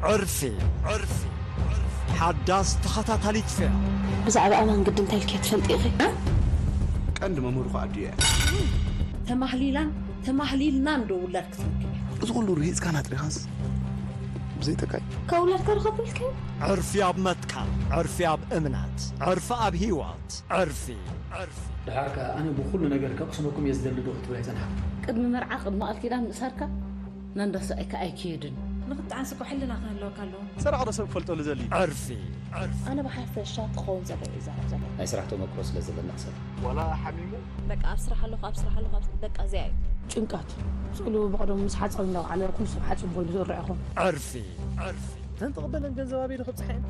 عرفي حداس تخطاتاليت فيها بزعب أمان قد انت الكيت فلتيغي كان ممرخ عديا تمحليلنا ندو ولاد كتنك زغل له ريز كان هتريخاس بزي تكاي كولاد كرخبلك عرفي أب متكا عرفي أب إمنات عرفي أب هيوات عرفي دحاركا أنا بخل نجار كأقسمكم يزدل دوخت ولا يزنح قدم مرعى قد ما قلت لهم ساركا نندس أكيدن نقطع عنسك حلنا كان كالو سرعة رسم فلتو لزلي عرفي أنا بحاف الشاط خون زبا إذا أي سرحتو مكروس لزل النقصر ولا حميمو لك أبصرح له لك أزاي ጭንቃት ጽሉ بقدم مس حصل ነው على كل صبحات بقول زرعهم عرفي تنتقبل أن جنزوابي لخبز حين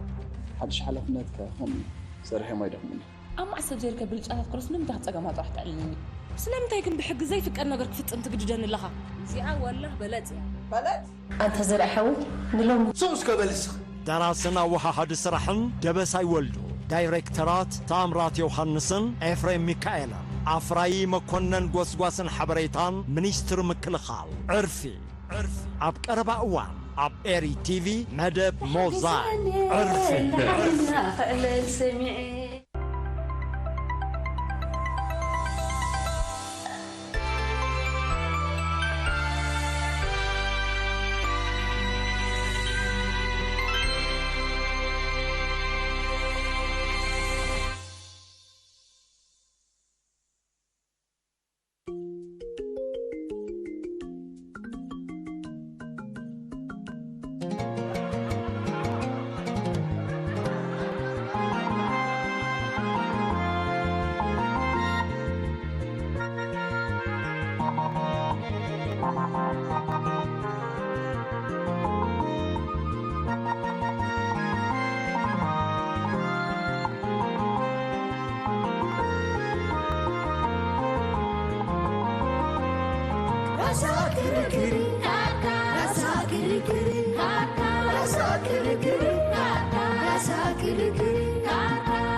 حدش حلفناتك هم سرحي ما يدخمني أما أحسب جيرك بالجالات قرص نمتع تسقمات راح تعلمني سلام تايكن بحق زي فكر نقدر كفت أنت جدًا لها زيعة ولا بلد أنت زرعحو نلوم سوس كبلس دراسنا وها حد سرحن دبس يولدو دايركترات تامرات يوحنسن إفريم ميكائيل أفراي مكونن غوسغواسن حبريتان منيستر مكلخال عرفي أب قربا أوان أب إيري تيفي مدب موزاي عرفي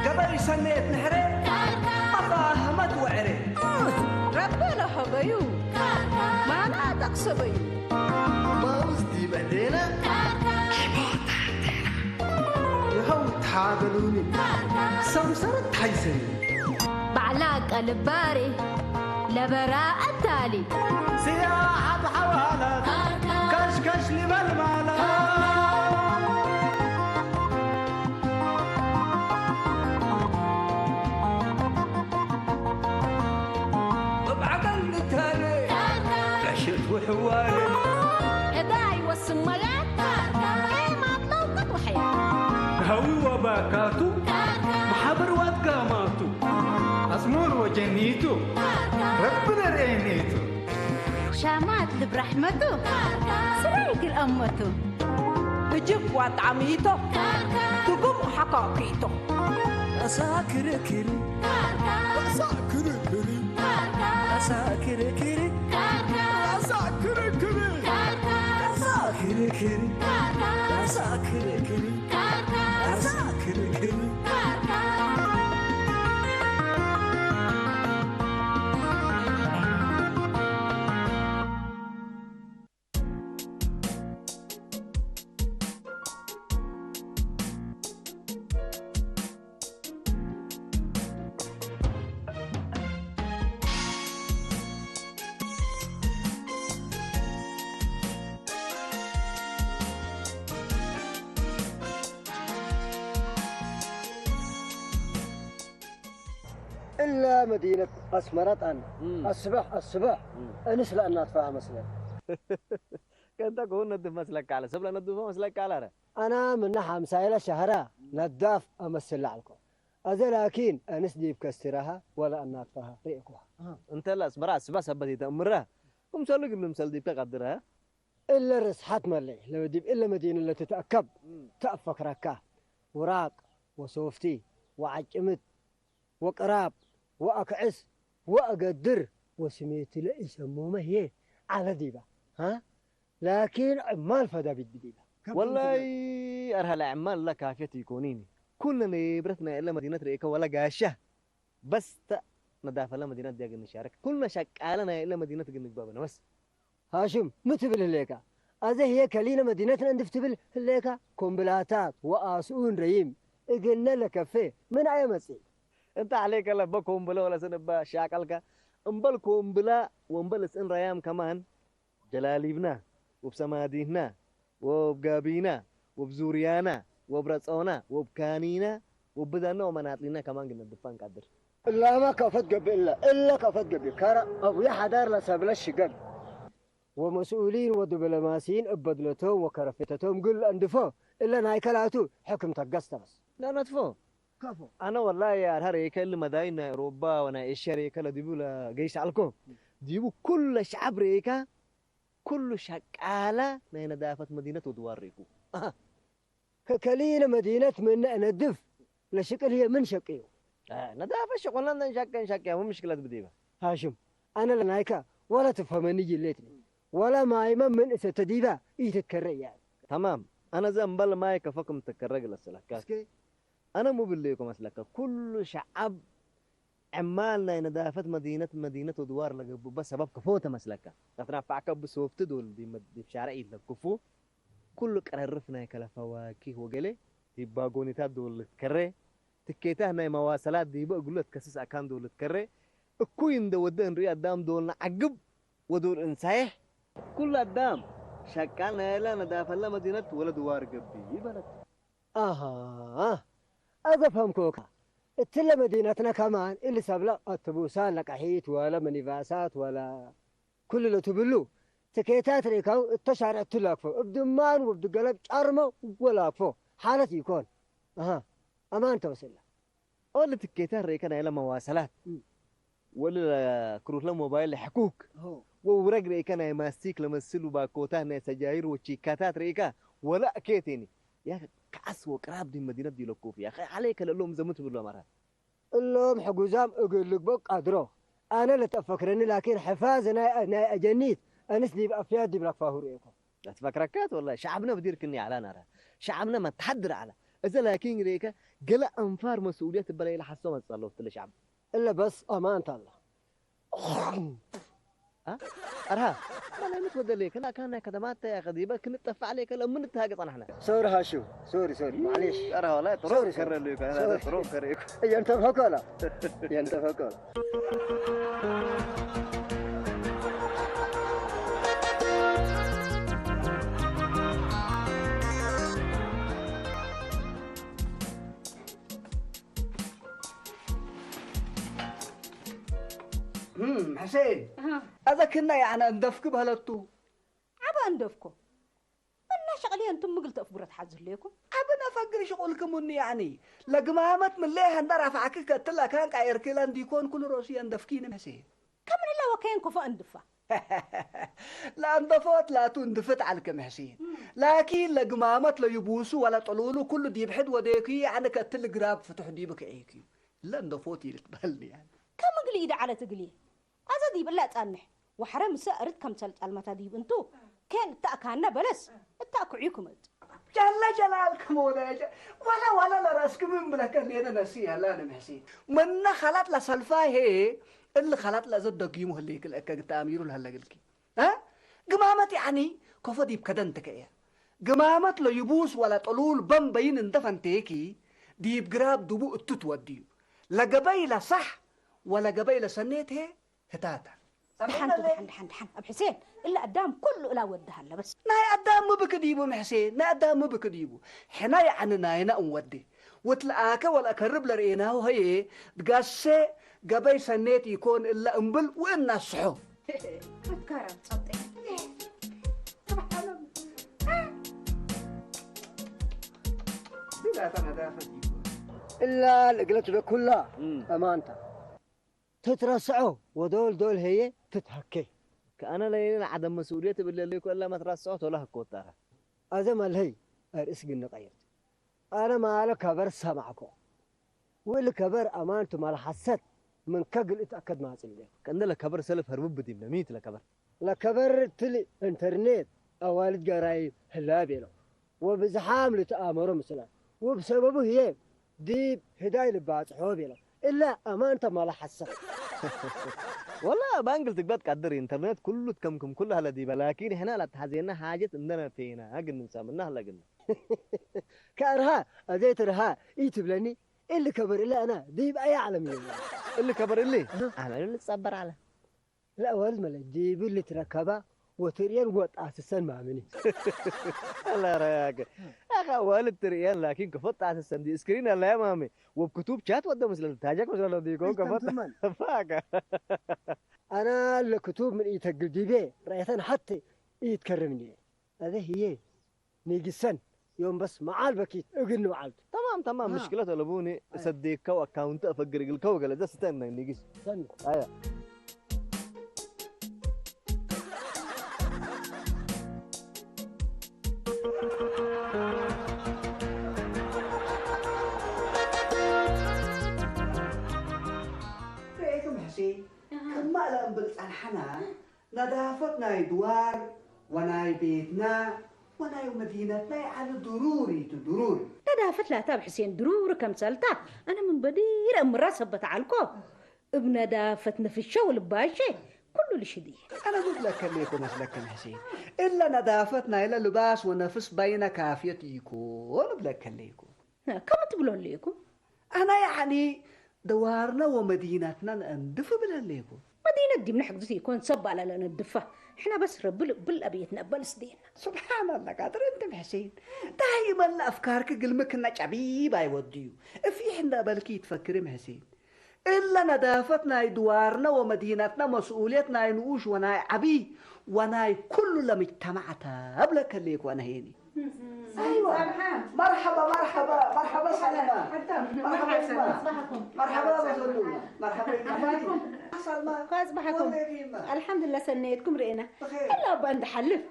قبل سنة نحري الله ما توعري ربنا حبيو ما أنا تقصبي ما وزدي بعدين يهو تحاضروني سمسرة حيسني بعلاق الباري لبراء التالي سياحة بحوالات كشكش لي بالمالات بعقل تاني عشت وحوالي إداي والسمالات إيه ما طلوقت وحياة هوي وباكاتو محبر واتقاماتو أسمور وجنيتو ربنا رينيتو شامات برحمته سريك الأمته تجيب وطعميته تقوم حقاقيته أساكر كري أساكر كري أساكر كري أساكر كري أساكر كري أساكر كري أساكر كري إلا مدينة أسمرت أنا الصبح أنس لأنها تفهم مسلك كنت أقول ندف مسلك على سبلا ندف مسلك على أنا من نحى مسائل شهرة نداف أمثل لكم لكن أنس دي بكسرها ولا أنها تفهم ريقها أنت لا أسمرا سبا سبتي تأمرها ومسلك إنه مسل دي بقدرها إلا رسحت ملي لو ديب إلا مدينة اللي تتأكب تأفك ركاه وراق وصوفتي وعجمت وقراب وأكعس وأقدر وسميت له يسموه هي على ديبة ها لكن عمال فدا بالديبة والله أرهل أعمال لك كافية يكونيني كلنا برتنا إلا مدينة ريكا ولا قاشة بس ندافع لا مدينة دياغ نشارك كلنا شكالنا إلا مدينة جنك بابنا بس هاشم متبل ليك هذا هي كلينا مدينتنا اندفتبل هليكا كومبلاتات وآسون ريم قلنا لك فيه من أي مسي انت عليك لا بكم بلا ولا سنبا شاكلك امبلكم بلا وامبلس ان ريام كمان جلاليبنا وبسمادينا وبقابينا وبزوريانا وبرصونا وبكانينا وبدنا ومناطلنا كمان قلنا الدفان قدر إلا ما كفت قبل إلا كفت قبل كارا أو يحضر لسبل الشقل ومسؤولين ودبلوماسيين ابدلتهم وكرفتهم قل اندفو إلا نايكلاتو حكم تقصت بس لا نتفو كفو انا والله يا هريك اللي مداين اوروبا وانا الشركه اللي ديبو لا جيش عليكم ديبو كل شعب ريكا كل شقاله نينا دافت مدينه ودواريكو كلينا مدينة من ندف لشكل هي من شقيو ندافع شغلنا نشكا مو مشكله بديبه هاشم أنا لنايكا ولا تفهمني جليتني ولا ما يمن من ستديبا يتكرر يعني تمام انا زنبل ما يكفكم تكرر لسلك انا مو بالليكم اسلك كل شعب عمالنا ندافت مدينه ودوار لقبو بس سبب كفوته مسلكه نتنفعك بسوفت دول دي بشارعي كفو كل قررفنا كلا فواكه وقلي يباغونيتا دول تكري تكيته هنا مواصلات دي بقول لك كسس اكان دول تكري اكوين دو ودن ري ادام دولنا عقب ودول انسايح كل ادام شكلنا لا ندافع لا مدينه ولا دوار قبي بلد أفهم كوكا التلا مدينتنا كمان اللي سبلا التبوسان لقحيت ولا منيفاسات ولا كل اللي تبلو تكيتات ريكاو التشارع تلاقفو بدمان وبدقلب أرمى ولا فو حالة يكون أمان توصل له ولا تكيتات ريكنا إلى مواصلات ولا كروت له موبايل حكوك وورق ريكنا ماسيك لمسلو باكوتان سجاير وشيكاتات ريكا ولا كيتيني يا أخي كعس وقراب دي مدينة دي لكوف يا أخي عليك اللهم زمت بالله مرة اللهم حجوزام أقول لك بق أدرو أنا لا تفكرني لكن حفاظ أنا أجنيت أنسلي بأفياد دي بلاك فاهوريكم لا تفكركات والله شعبنا بدير كني على نارا شعبنا ما تحضر على إذا لكن ريكا قلع أنفار مسؤولية بلا يلحسوا ما تصلوا في الشعب إلا بس أمان الله أرها ما متودى ليك لا كان خدمات يا خديبة كنت تدفع عليك لما نتهاجس نحن سوري هاشو سوري معليش أرها والله تروح كرر ليك أنا تروح كريك ينتفق ولا ينتفق ولا حسين هذا كنا يعني اندفك بهلتو عبا اندفكو انا شغلي انتم قلت افقرة حاجه ليكم ابنا فقر شغلكم اني يعني لقمامت من ليه اندر رفعك كتلا كان قاير كلان ديكون كل روسي اندفكين حسين كم من الله وكين كفو اندفا لا اندفت لا تندفت عليكم حسين لكن لقمامت لا يبوسوا ولا طلولوا كل دي بحد وديكي يعني كتل قراب فتح ديبك عيكي لا اندفوتي لتبهلني يعني كم قلي إذا على تقلي هذا ديب لا تأنح وحرام سأرد كم تلت المتا ديب انتو كان تأكلنا بلس التأكل عيكم جل جلالكم ولا لراسكم من بلك لينا نسيها لا نمحسين من خلات لسلفا هي اللي خلات لزد دقيمه هليك الأكا تأميرو لهلقلكي ها قمامت يعني كفا ديب كدنتك ايه قمامت لا يبوس ولا طلول بم بين اندفن تيكي ديب قراب دبو التتوديو لا قبيلة صح ولا قبيلة سنيته هتاتا دحن أبو حسين إلا قدام كله لا ودها لا بس ناي قدام مو بكديبو محسين ناي قدام مو بكديبو حنا يعني ناينا نودي وتلاقاك ولا أقرب لرئيناه هي تقاسي قبي سنيت يكون إلا أنبل وإنا الصحو أذكار تصدق لا تنادافت إلا القلت كلها أمانته تترسعوا ودول هي تتهكي كأنا لينا عدم مسؤولية باللي ليكو إلا ما ترسعوا ولا هكوتها أزم الهي أرسق النقير أنا ما لك كبر سمعكم واللي كبر أمانته ما حسيت من كقل اتأكد ما أصل كان لك كبر سلف هرب بدي من ميت لكبر لكبر تلي انترنت أوالد قرايب هلابي له وبزحام لتآمره مثلا وبسببه هي ديب هداية لباس حوبي له إلا أمانته ما حسيت والله بانجل تقدر تقدر انترنت كله تكمكم كلها لدي لكن احنا لا تحزينا حاجه عندنا فينا هاجن نسامنا هلا قلنا كارها اديت رها يتبلني اللي كبر الا انا ديب اي عالم اللي كبر اللي انا نتصبر على لا ولد ملك ديب اللي تركبها وتريان وقع السن ما مني الله رايك اخا والد تريان لكن كفت على السن دي سكرين الله يا مامي وبكتب شات ودا مثل تاجك مثل ديكو كفت فاك انا الكتب من يتقل ديبي رايتن حتى يتكرمني هذا هي نيجي السن يوم بس مع البكيت اقن وعلت تمام مشكلة لبوني صديق كو اكونت افقر الكو قال ده استنى نيجي استنى ايوه رأيكم حسين كما لأن بالصنحنا نظافتنا دوار وناي بيتنا وناي مدينتنا على ضروري نظافت لا تاب حسين ضروري كم سلطة أنا من بدير أم راسبت علىكم بنظافتنا في الشغل باشي كله لشدي أنا قلت لك ليكم مسلكم حسين إلا نظافتنا إلا لباس ونفس بين كافية يكون بلك ليكم كم تقولون ليكم أنا يعني دوارنا ومدينتنا نندف بالهليكم مدينة دي من حق يكون صب على لنا الدفة احنا بس بالأبيتنا بالسدين سبحان الله قادر انت حسين دايما افكارك قلمك انك عبيب يوديو في حنا بالكي تفكري حسين الا نظافتنا دوارنا ومدينتنا مسؤوليتنا نوش وناي عبي وناي كل لمجتمعتها قبلك ليك وانا هيني ايوه مرحبا سلمى مرحبا مسلومة مرحبا صباحكم الحمد لله سنيتكم رئنا الا بند حلف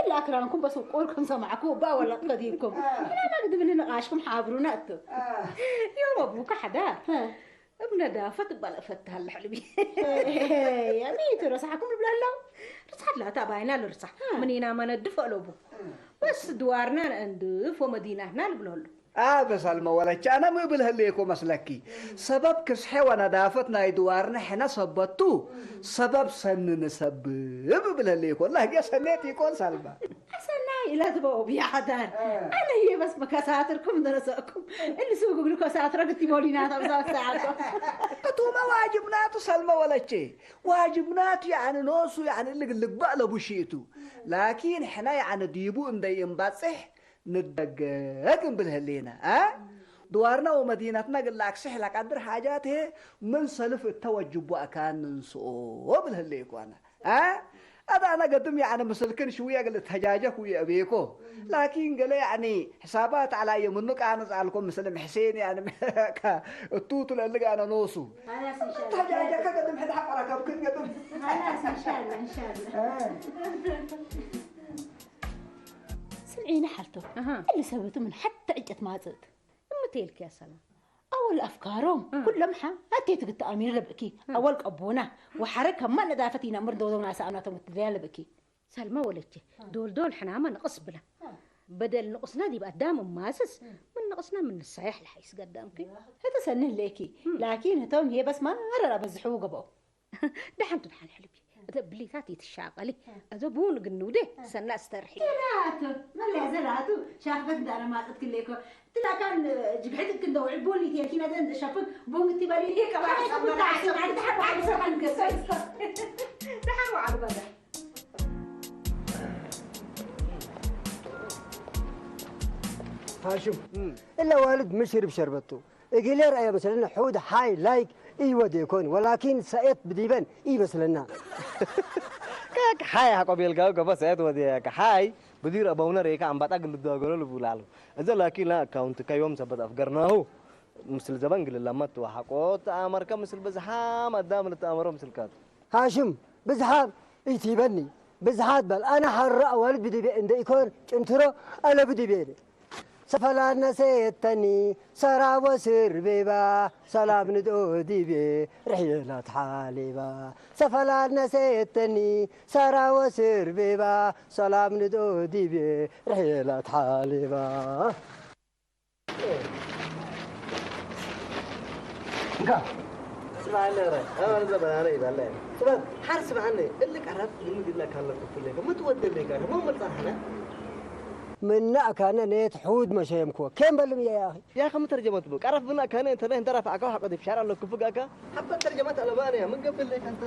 الا اكرامكم بس وقولكم سمعكم با ولا قديمكم انا ما قد من نقاشكم حابرونا انتو يوم ابوك حدا ابن دافت بلا فتها الحلبي يا ميت رصحكم بلا رصحت لا تابعنا لرصح منينا ما ندف قلوبه بس دوارنا ندف ومدينتنا نقول بس المولج أنا ما بالهليكو مسلكي سبب كسحة ونظافتنا دوارنا حنا صبتو سبب سن نسبب بالهليكو والله يا سنيت يكون سلبا سناي لا تبغوا بيا حدان أنا هي بس بكساتركم درسكم اللي سوق يقولوا كساتر قلت مولينا تبغى ساعات كتوما واجبناتو سلمى ولا شيء واجبنات يعني نوسو يعني اللي بقى لبوشيتو لكن حنا يعني ديبو نديم بصح ندقق بالهلينا دوارنا ومدينتنا قل لك سحلك قدر حاجات هي من سلف التوجب وأكان ننسو بالهليكو أنا أنا قدم يعني مسلكن شوية قلت هجاجك ويا أبيكو لكن قال يعني حسابات على يمنك أنا زعلكم مثل حسين يعني التوت اللي أنا نوصو هجاجك قدم حد حق ركب كنت قدم خلاص إن شاء الله إن شاء الله سمعينا حالته اللي سويته من حتى اجت ما زاد اما تيلك يا سلام اول افكارهم كل لمحه اتيت قلت امير لبكي اول قبونا وحركه ما نظافتينا مردودنا ساناتهم متديال لبكي سلمى ولتي دول حنا ما نقص بلا بدل نقصنا دي قدام ماسس من نقصنا من الصحيح الحيس قدامك هذا سنه ليكي لكن هتهم هي بس ما رر بزحوا قبو دحين تبحان حلبي بلي ثاتي تشاغلي أذبون قنودة سنة استرحي زلاتو ما اللي زلاتو شافك ده أنا ما قلت لكم تلا كان جبحتك كده وعبوني تي أكيد هذا شافك بوم تبالي هيك واحد كنت عايز عند حد عايز سبحان كسر ده حلو على بدر هاشم إلا والد مشرب شربته يقول لي رأي مثلا حود هاي لايك ودي يكون ولكن سأيت بديبان مثلنا كاك حاي هقبل قاو قبا سأيت ودي كحاي بدير أبونا ريكا عم بتأكل الدواجر لبولالو إذا لكن لا كاونت كيوم سبت أفكرناه مثل زمان قل لما توحقوت أمريكا مثل بزحام قدام التأمر مثل كات هاشم بزحام يتيبني بزحات بل أنا حر والد بدي عند يكون انترو أنا بدي بيني سفلان سيتني سرا وسر بيبا سلام ندو ديبي رحيلة حاليبا سفلان سيتني سرا وسر بيبا سلام ندو ديبي رحيلة حاليبا اسمعني يا راي انا زبل انا يبالله سبب حرس معني اللي قرب يمد لك هلا كفلك ما تودي لك انا مو مصحنا من كان نيت حود مشيمكو كم بلم يا اخي يا اخي مترجمت بك عرف بنا كان انت انت رافع اكو حق في شارع لك فقاك حبه ترجمت المانيا من قبل لك انت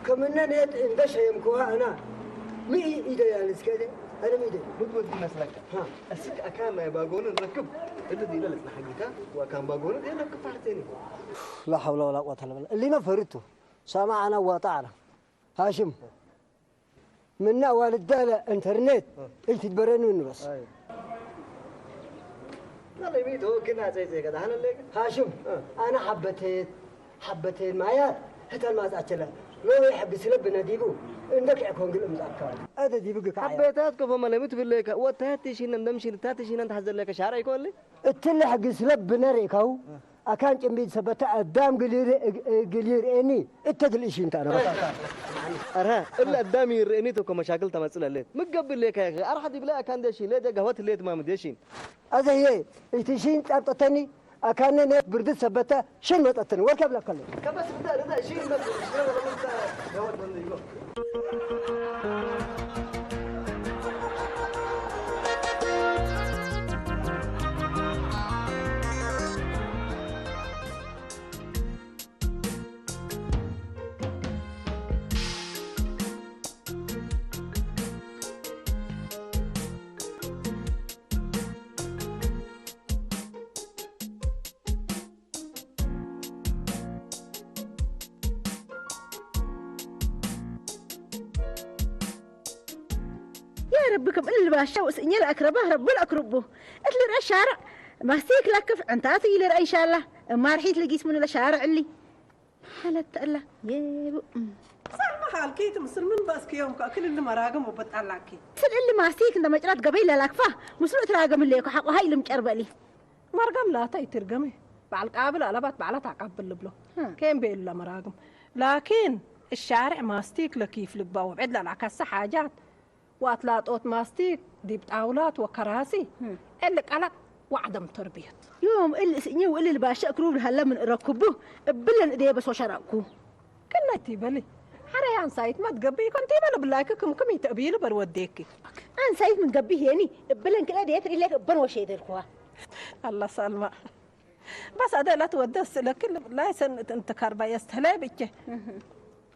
كمنا نيت ان شيمكو انا مي ايدي يعني سكده انا ميدي بتودي مسلك ها اسك اكان ما باقول نركب الذي لا حقك وكان باقول دي لك فارتني لا حول ولا قوه الا بالله اللي ما فرته سمعنا وطعنا هاشم منا والداله انترنت انت تبرنون بس لا يميت هو كنا زي كذا انا اللي هاشم انا حبتين مايات حتى ما اتاكل لو يحب يسلبنا ديبو انك يكون قل مزعكار هذا ديبك حبيتاتك فما لميت في الليك وتاتشين نمشي تاتشين انت حزر لك شعر يكون لي التل حق يسلبنا ريكو اكان جنبي ثبت قدام قلير اني التدليش انت انا ارها الا قدامي يرئنيتك مشاكل تمثل ليت مقبل لك يا اخي ارحد بلا كان دشي ليه قهوت ليت ما مديشين هذا هي تشين طبطتني اكان نيت برد ثبت شن مطتني وركب لك كله كبس بدا رضا شيء بس قهوت ولا يقول ربكم اللي باشا وسني الأكربه رب الأكربه أتلر الشارع ماسيك لكف أنتاتي لر إن شاء الله ما رحيت لقيت من الشارع اللي حالت الله يابو سلمى حالكي تمسل من باسك يوم كأكل اللي مراقم وبتطلعكي سل اللي ماسيك عندما جرات قبيلة لكفه مسلو تراقم اللي يكو حقه هاي اللي مجربة لي مرقم لا ترقمي بعد قابل ألبات بعد تقبل بلو كين بيقول لا مراقم لكن الشارع ماستيك لكيف لك باو بعد لعكاسة حاجات وأطلات ماستيك دي بتاولات وكراسي اللي قالك وعدم تربية يوم اللي سني واللي الباشا كروب هلا من ركبوه بلن إيديه بس وشراكو كنا تيبلي حريان سايت ما تقبي كنت تيبل بلاككم كم يتقبيل بروديكي أنا سايت من قبيه هني بلن كلا ديت إليك بن وشيء دركوا الله سلمى بس هذا لا تودس لكن لا يسن انت كربا يستهلبك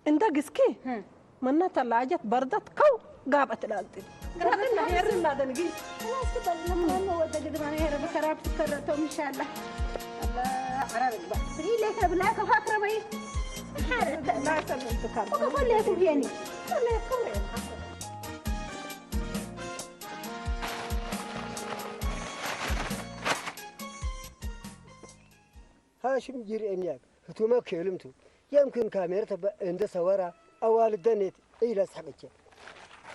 انت قسكي منا تلاجت بردت كو قابت الألتين قرأنا هيرنا دنقي خلاص كده لما هو ده قد ما هي رب كراب تكررتهم إن شاء الله الله عربك بقى تقول لك بلاك فاكرة ما هي لا يسن انت كربا وقول لي تبيني قول لي كوري هاشم جيري انياك هتوما كلمتو يمكن كاميرا تبقى عند صورة أول الدنيت إلى سحبتك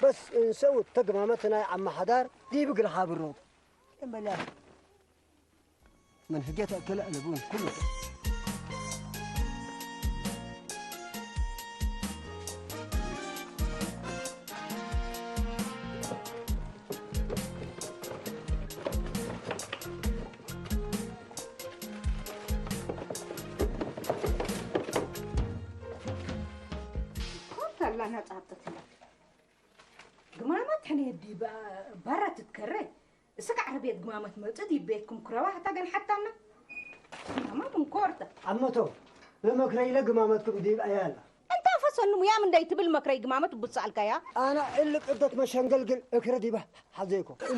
بس نسوي تقمامتنا عم حدار دي بقى حاب الروض إما لا من هجيت أكل ألبون كله أنا تعبت قمامات حني دي برا تتكرر سك عربية قمامات متدي بيتكم كرواه تاجن حتى أنا ما بنكورته عمتو لما كري لك قمامتكم دي بأيالا أنت فصل يا من دايت بالمكري قمامات وبتصالك يا أنا اللي قدرت مشانقل اكردي به حزيكو كان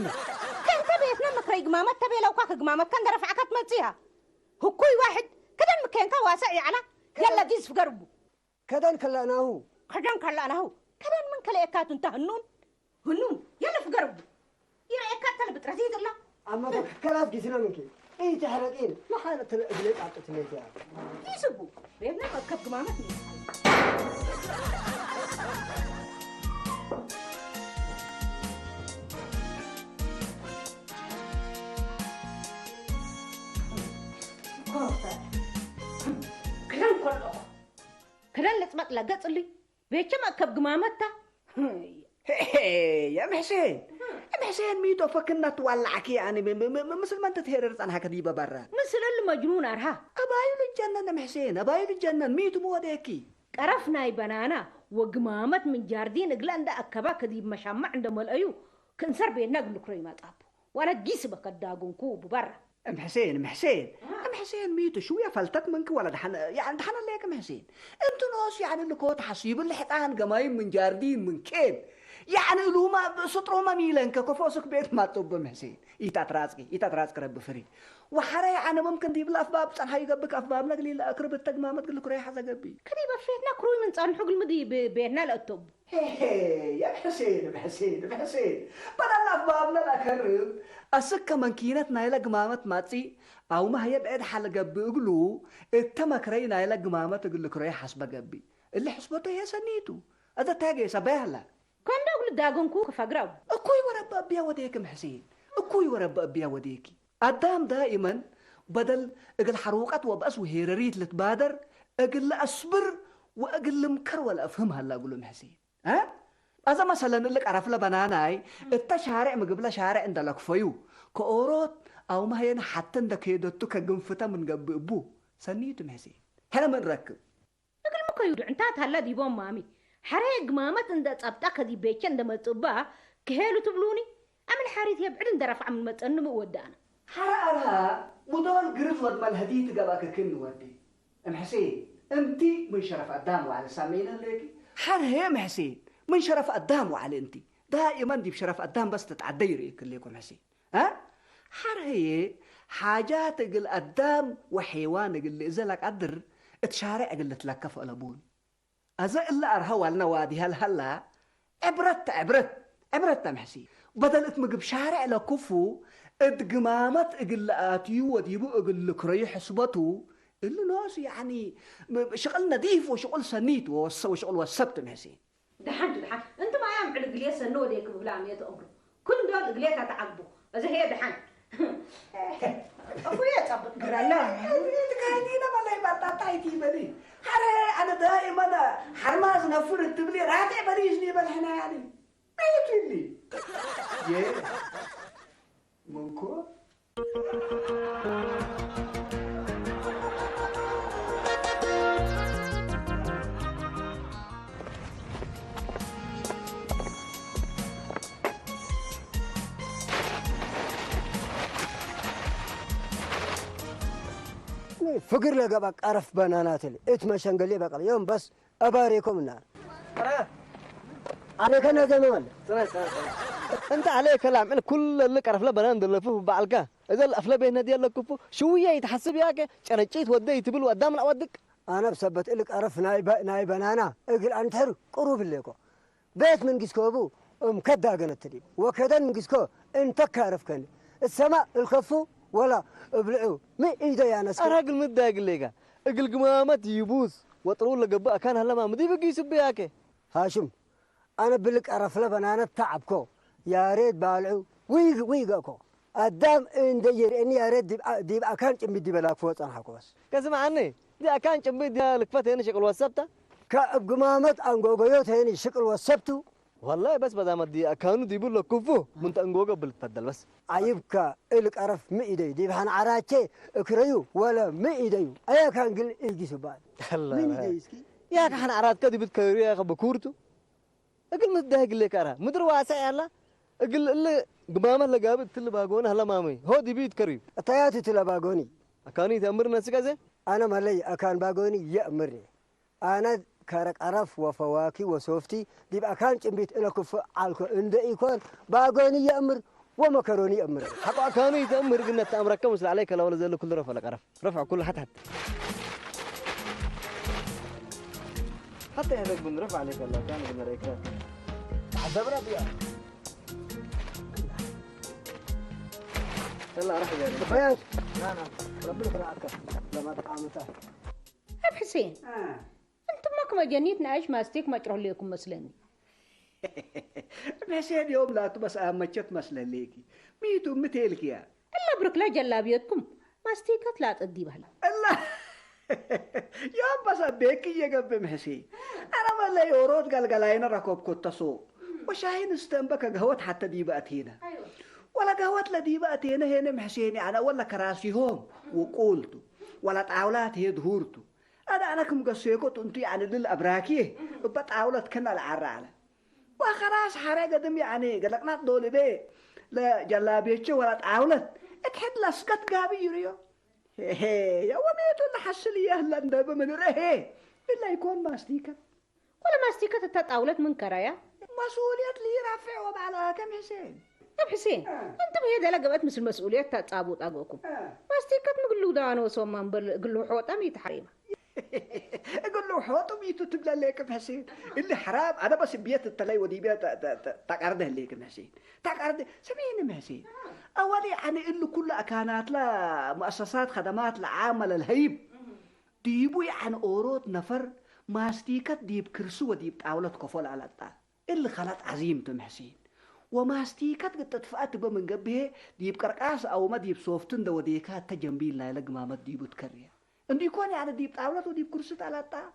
تبيتنا مكري قمامات تبي لو كاك قمامات كان درف عكت متيها هو كوي واحد كذا المكان كواسع على يلا ديس في قربه كذا كلاناهو كذا من كلاكات انت هنون يلا في قربه يرأيكات تلي بترزيد الله أما كلاف جسنا منك إيه تحرقين ما حالة الإبليك عطتني فيها يسبوا بيبنا مكب قمامتني كوفة كلام لتمت لقص لي بيتش مكب قمامتها يا محسين حسين ميتو فكنا تولعك يعني مثل ما انت تهررت عنها كديبة برا مثل المجنون أرها أبايو للجنة ام حسين أبايو للجنة ميتو موديكي قرفنا يبنانا وقمامت من جاردين قلان دا أكبا كديب مشامع عندما الأيو كنسر بينا قلو كريمات أبو وانا تجيس بكداقون كوب برا ام حسين ام حسين ميتو شوية فلتت منك ولا دحنا يعني دحنا ليك ام حسين انتو ناس يعني اللي كوت حسيب اللي حتان قمايم من جاردين من كين يعني لو ما سطرو ما ميلانك كفوسك بيت ما طب ام حسين ايتات راسك رب فريد وحري انا ممكن ديب الافباب صن هاي قبك افباب قليل اقرب التقما ما تقول لك ريحه قبي كديبا فيتنا كروي من صنحو المدي بيننا الأطب يا حسين بدل الافباب لا اقرب اسك منكينه نايله قمامه ماتي او ما هي بعد حل قبي اقلو التمكري نايله قمامه تقول لك ريحه حسب قبي اللي حسبته هي سنيتو هذا تاجي سباهله كان داقل داقون كوك فقراو اكوي ورب ابيا وديك ام حسين اكوي ورب ابيا وديكي قدام دائما بدل اقل حروقات وبأس وهيرريت لتبادر اقل اصبر واقل مكر ولا افهمها لا اقول ام حسين ها اذا مثلا لك عرف له بناناي انت شارع مقبله شارع عند لك فيو كاوروت او ما هي حتى عندك يدتو كقنفته من قبل ابو سنيت ام حسين هنا من ركب اقل مكيودو انتات هلا دي بوم مامي حريق مامت اند صبطك دي بيكن دم صبا كهلو تبلوني امل حاريت يبعد اند رفع من متن مودانا حرارها مدول قرف ود مال هديت قباك كن ودي ام حسين انتي من شرف قدام وعلى سامعين ليكي حر هي ام حسين من شرف قدام وعلى انتي دائما دي بشرف قدام بس تتعديري كلكم حسين ها حر هي حاجات قل قدام وحيوان قل اذا لك قدر تشارع قل تلكف قلبون اذا الا ارهوا لنا وادي هلا عبرت ام حسين بدل اتمق بشارع لكفو اتقمامت اقل اتيو وديبو اقل كري حسبته اللي ناس يعني شغل نظيف وشغل سنيت وشغل وسبت حسين دحنت انت ما يعمل على قليه سنو ديك بلا عمية امره كل دول قليتها تعقبوا اذا هي دحنت ابويا طب لا تكايدينا ما لي بطاطايتي بدي حري انا دائما حرماز نفر التبلي راتع بريجني بالحنا يعني ما يتلي يا منكو فقر لقى عرف بنانات لي اتمشى قال لي بقى يوم بس اباريكم النار عليك انا زمان انت عليك كلام انا كل اللي عرف له بنان دلفوه بعلقه اذا الافلا بين ديال لكفو شويه يتحسب ياك شرجيت ودي تبل قدام اودك انا بثبت لك عرف ناي بنانا اقل انتر قروب ليكو بيت من قسكوبو مكدا قنتلي وكذا من قسكو انت كارف كان السماء الخفو ولا ابلعوا ما ايده يا ناس اراجل مداق ليك اقل قمامات يبوس وطرول لقبا كان هلا ما مدي بقي يسب ياك هاشم انا بلك عرف له بنانا تعبكو يا ريت بالعو ويقاكو قدام اندير اني يا ريت دي اكان جنبي بلاك فوق انحكو بس كاسم عني دي اكان جنبي دي لكفت هنا شكل وسبته كاب قمامات انغوغيوت هني شكل وسبتو والله بس بدام دي اكانو دي بقول لك كفو من انغوغا بالتفضل بس عيبك الك عرف ما ايدي دي بحن عراچه اكريو ولا ما ايديو ايا كان قل ايجي سبان من ايديسكي يا كان عرات كدي بتكوريا بكورتو اقل مدهق لك ارا مدر واسع يلا اقل اللي قمامه لقابت تل باغون هلا مامي هو دي بيت كريم تياتي تل باغوني اكاني تامرنا سكازه انا مالي اكان باغوني يامرني انا كارك عرف وفواكي وسوفتي دي اكان جنبيت الكف عالكو اند يكون باغوني يامر ومكروني يامر حق اكاني تامر قلنا تامرك مسل عليك لو نزل كل رفع لك عرف رفع كل حتى هذاك بنرفع عليك والله كان بنريكات عذبنا بيها يلا راح جاي فياش لا ربنا يبارك لما تقامتها اب حسين انتم ماكم جنيتنا ايش ماستيك ما تروح لكم مسلني حسين يوم لا بس امچت مسله ليكي ميتو متيلك يا الا برك لا جلابيتكم ماستيكات لا تدي بهلا الله يا بس بيكي يا قبل حسين انا ما لا يورود قلقلاينا ركوب كنت سوق وشاهين استنبك قهوت حتى دي بقت هنا ولا قهوت لدي بقت هنا محسيني أنا ولا كراسيهم وقولته ولا تعاولات هي دهورته أنا كم قصيكوت أنتي يعني للأبراكي بتعاولت كنا العرالة وخلاص حرقة دم يعني قال لك ما تدولي بيه لا جلابيتش ولا تعاولت اتحد لسقط قابي يريو هي وميتو اللي حصل يهلا دابا من رهي إلا يكون ماستيكا ولا ماستيكا تتعاولت من كرايا مسؤولية لي رافع وبعلى كم حسين طب حسين انت بهيدا لقبت مثل مسؤولية تتعابوت أقوكم ماستيكا مقلو دانو صومان قلو حوطة ميت حريمة اقول له حوطه ميتو تبلا ليك بحسين اللي حرام انا بس بيت التلاي ودي بيت تقعرده ليك بحسين تقعرده سميني محسين اول يعني اللي كل اكانات لا مؤسسات خدمات لعامل الهيب ديبو يعني اوروت نفر ماستيكت ديب كرسو وديب تعاولت كفول على الطا اللي خلت عزيمته محسين وماستيكت قد تدفعت بمن قبه ديب كرقاس او ما ديب صوفتن دو وديكات تجنبين لا لقمامت ديبو تكريا عندي يكون يعني ديب طاولة وديب كرسي على الطاولة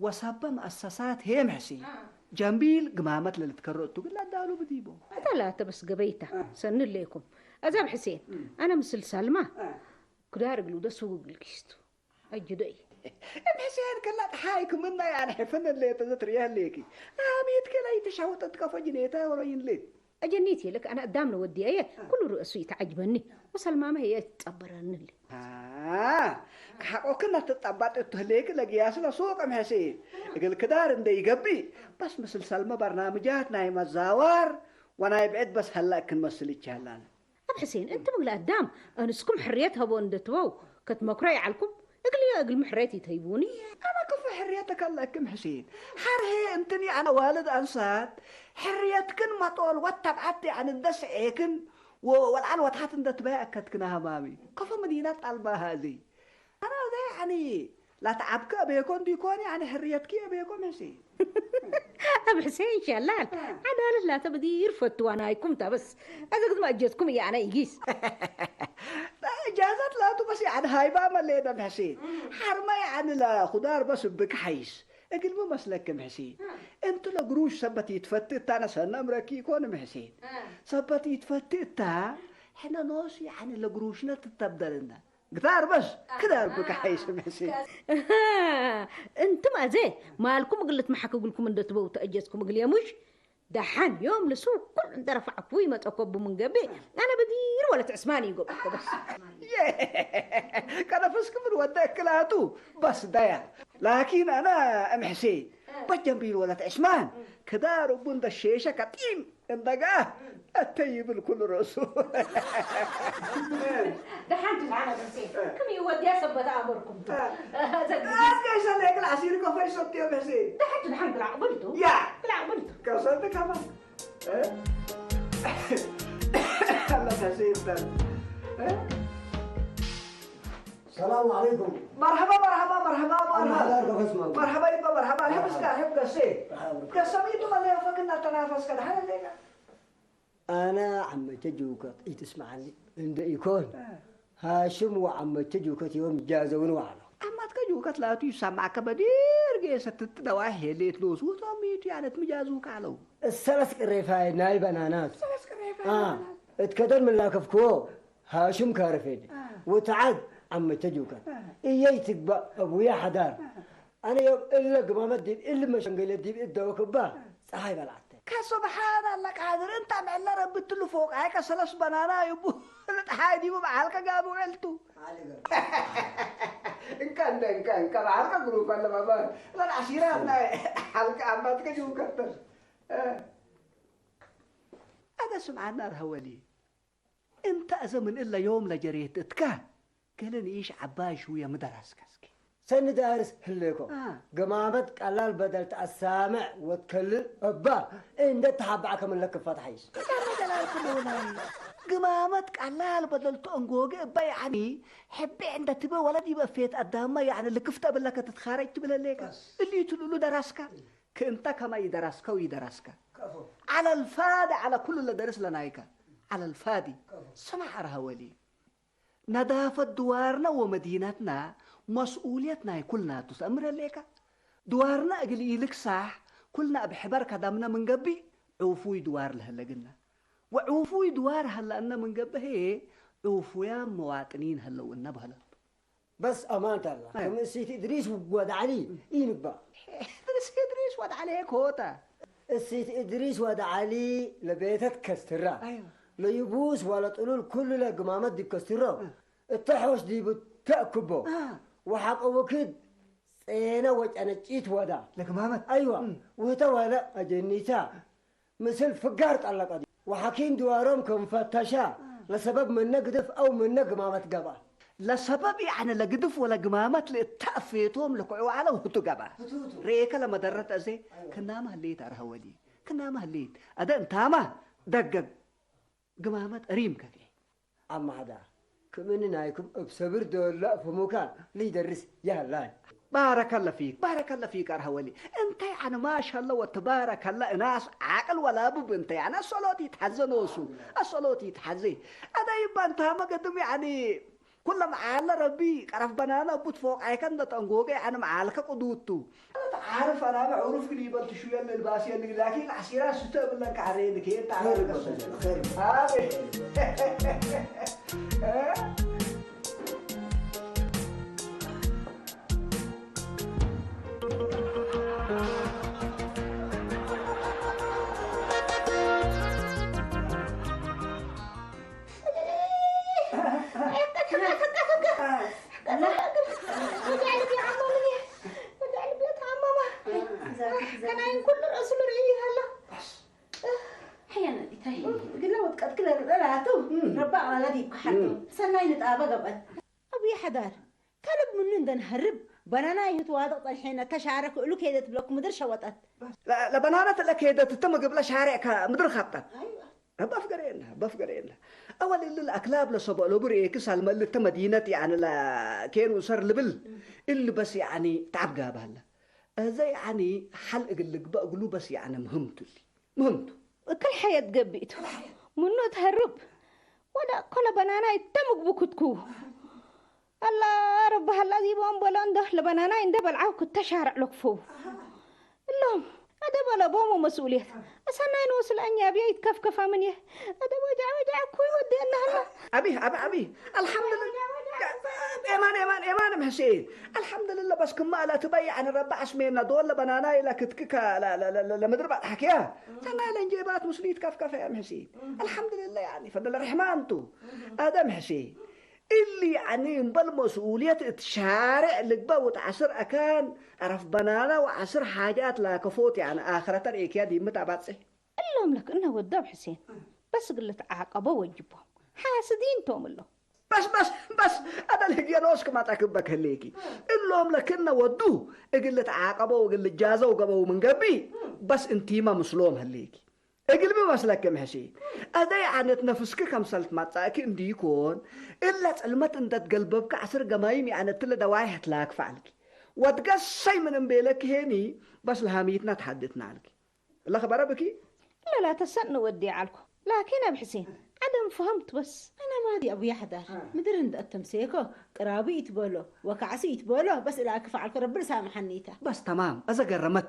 وسبب مؤسسات هي محسين جنبيل قمامت اللي تكررتوا قل لا دالو بديبو ثلاثة بس قبيته سن ليكم أزاب حسين أنا مثل سلمى كدار قلو ده سوق الكيستو أجدوي محسين كلا حايك منا يعني حفن اللي تزتريها ليكي ميت كلا يتشعوت تكفى جنيتها ورين ليه أجنيتي لك أنا قدامنا ودي أيه كل رؤسي تعجبني وسلمى ما هي تتصبرني لي وكنا تتطبط التهليك لقياس لسوق محسين يقول كدار انده يقبي بس مثل سلمى برنامجات نايم الزوار وانا يبعد بس هلا كن مسلي تشهلان أب حسين أنت مقل قدام أنسكم حريتها بوندتوو كنت مكراي عليكم اقل محريتي تهيبوني أنا كيف حريتك الله كم حسين حرهي انتني أنا والد أنسات حريتكن ما طول واتبعتي عن الدس عيكن والعن وتحت انت تباكت كنا همامي كيف مدينة طلبة هذه أنا ذا يعني لا تعبك أبيكون ديكون يعني حريتك أبيكون حسين أب حسين شلال أنا لا تبدي يرفت وأنا كنت بس أذا قد ما أجيتكم يعني يقيس لا إجازات لا تبصي عن هاي بقى ملينا بحسين حرمة يعني لا خضار بس بك حيس أقل ما مسلك محسين أنتو لقروش سبت يتفتت أنا سنة مركي يكون محسين سبت يتفتت حنا نوصي يعني لقروشنا تتبدلنا قدار بس كدار بك حيس محسين أنتم أزاي مالكم قلت محك أقولكم أن تبوا تأجزكم قل يا مش دحان يوم لسوق كل أنت رفع قويمة تقب من قبل أنا بدير ولا تعسماني يقول بس كان فسكم الوداك كلاتو بس دايا لكن أنا أم حسين بجنبي ولا تعسمان كدار بند الشيشة كتيم اندقاه التيب الكل رسول دحان تلعنا بسين كم يودي أصبت أمركم كيس عليك العصير كفاي صوتي يا حسين دحان تلعنا قبلتو يا قبلتو كسرت كمان الله حسين السلام عليكم. مرحبا يبا مرحبا حب قصي قصميتو اللي فكنا تنافس كده حنا ليك أنا عم تجوكت تسمعني عند يكون هاشم وعم تجوكت يوم جازون وعلا أما تجوكت لا تسمعك بدير جيسة تدواهي اللي تلوس وصميت يعني تمجازوك علو السلس قريفاي ناي بنانات اتكدر من لاكفكو هاشم كارفين وتعد عم تجوكت إيايتك بأبويا حدار أنا يوم إلا قمامة ديب إلا مشنقل ديب إدوك با صحيح بلعت كسبحان الله قادر أنت معلا ربط له فوق هيك سلس بنانا يبو هاي بمعالك قابو علتو إن كان عارك جروب ولا ما لا العشيرة أنا حلقة عمتك جوكت هذا سمعنا الهولي أنت أزمن إلا يوم لجريتك قال إيش عباش ويا مدرس كسكي سن دارس هليكو قمامت قلال بدلت السامع وتكلل أبا إن ده تحبعك من لك فتحيش قمامت قلال بدلت أنقوق أبا يعني حبي عند تبا ولد يبقى فيت قدامه يعني اللي كفت بالله تتخارج تبلا ليك اللي تقول له درسك كنت كما يدرسك ويدرسك على الفادي على كل اللي درس لنايك على الفادي سمع رهولي نظافة دوارنا ومدينتنا مسؤوليتنا كلنا تسأمر لك دوارنا أقل إيلك صح كلنا بحبر كدامنا من قبي عوفوي دوار لهلا قلنا وعوفوي دوار هلا أنا من قبه عوفويا مواطنين هلا وإنا بهلا بس أمانة الله كم السيد إدريس وود علي ينبا إدريس ود عليك هوتا السيد إدريس ود علي لبيتك كسترة أيوة ليبوس ولا تقولوا كل لقمامات دي كسترة التحوش دي بتأكبه وحق وكد أنا وأنا جيت ودا لقمامات أيوة وهتا أجنيتا مثل فقارت الله قدي وحكين دوارهم كمفتشا لسبب من نقدف أو من نقمامات قبا لسبب يعني لقدف ولا قمامات لتأفيتهم لقعوا على وهتو قبا ريكا لما درت أزي كنا ما هليت أرهولي كنا ما هليت أدا انتاما دقق قمامات أريم كذي أما هذا كمن نايكم بصبر دولة في مكان لي درس يا الله بارك الله فيك أرهولي أنت يعني ما شاء الله وتبارك الله ناس عقل ولا بب أنت يعني الصلاة يتحزنوسو الصلاة يتحزي أدا يبقى أنت ما قدم يعني كل ما على ربي عرف بنانا بوت فوق عيكن ده تنقوقي أنا معالك قدوتو أنا عارف أنا بعرف قريبا تشوي اللباسي اللي لكن العسيرة ستقبل لك عرينك أنت عارف حدار كلب منن دن هرب بنانا يتواضع طيحين تشارك له كيدت بلوك مدر شوطت لا بنانا لك هيدا تتم قبل شارع مدر خطط ايوه بفقرين اول اللي الاكلاب لصبا لو بريك سالم اللي مدينه يعني لا كانوا صار لبل اللي بس يعني تعب قابل زي يعني حلق اللي بقولوا بس يعني مهمته كل حياة قبيته منو تهرب ولا كل بنانا يتمق بكتكو الله رب هالذي بوم بلانده لبنانا عنده بلعه كنت شارع لكفو اللهم هذا بلا بوم مسؤولية أصلا نوصل أني أبي يتكفكف مني هذا وجع كوي ودي الله أبي الحمد لله إيمان محسين الحمد لله بس كما لا تبيع عن الرب عسمينا دول لبنانا إلى كتكك لا مدرب حكيها تنا لنجيبات مسليت كفكف يا محسين الحمد لله يعني فضل الرحمن هذا محسين اللي يعني بالمسؤولية تشارع لقبا وتعسر أكان عرف بنانا وعسر حاجات لا كفوت يعني آخرة الإيكيا دي متعبات صحيح اللهم لك إنه وداب حسين بس قلت عاقبة وجبهم حاسدين توم الله بس أنا الهجيانوس كما تكبك هليكي اللهم لك إنه ودوه قلت عاقبة وقلت جازة وقبه من قبي بس انتي ما مسلوم هليكي اقلبي مسلك كم حسين هذا يعني تنفسك كم سلت ما تاكي اندي يكون الا تعلمت انت تقلبك عسر قمايم يعني تل دواعي هتلاك فعلك وتقصي من امبيلك هيني بس الهاميتنا تحدثنا عليك الله خبره بكي لا تسألنا ودي عليكم لكن ابو حسين عدم فهمت بس انا ما دي ابو يحضر مدري عند التمسيكو قرابي يتبولو وكعسي يتبولو بس الى كفعلك ربنا سامحنيته بس تمام اذا قرمت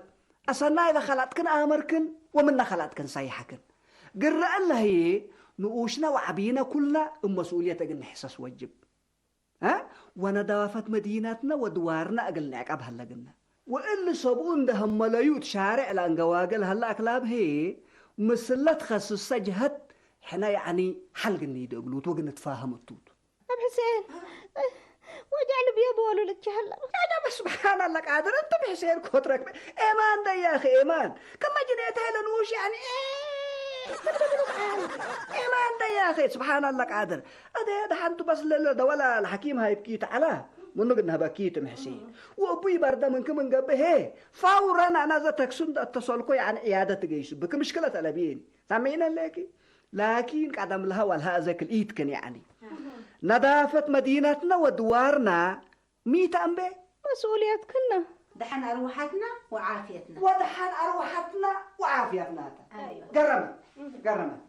أصلنا إذا خلاتكن آمركن ومنا خلاتكن صيحكن قرأ الله هي نقوشنا وعبينا كلنا مسؤولية أقل حساس وجب ها وندافت مدينتنا ودوارنا أقل نعقب هلا قلنا وإلا صابون ده هم ملايوت شارع لأنقواقل هلا أكلاب هي مسلة تخصص سجهت حنا يعني حلق النيد أقلوت وقل نتفاهم التوت أب حسين وجعل بيبولو لك هلا أنا بس سبحان الله قادر أنت بحسين كترك إيمان ده يا أخي إيمان كما جنيتها لنوش يعني إيمان ده يا أخي سبحان الله قادر هذا حنتو بس دولا الحكيم هاي بكيت على منو قلنا بكيت محسين وأبوي بردا منكم من قبه فورا أنا ذا تكسون اتصلكوا عن عيادة جيش بك مشكلة تلبين سامعين لكن لكن قدم لها والها ذاك الإيد كان يعني نظافة مدينتنا ودوارنا ميت أمبي مسؤوليات كلنا دحن أروحتنا وعافيتنا ودحن أروحتنا وعافيتنا أيوة قرمت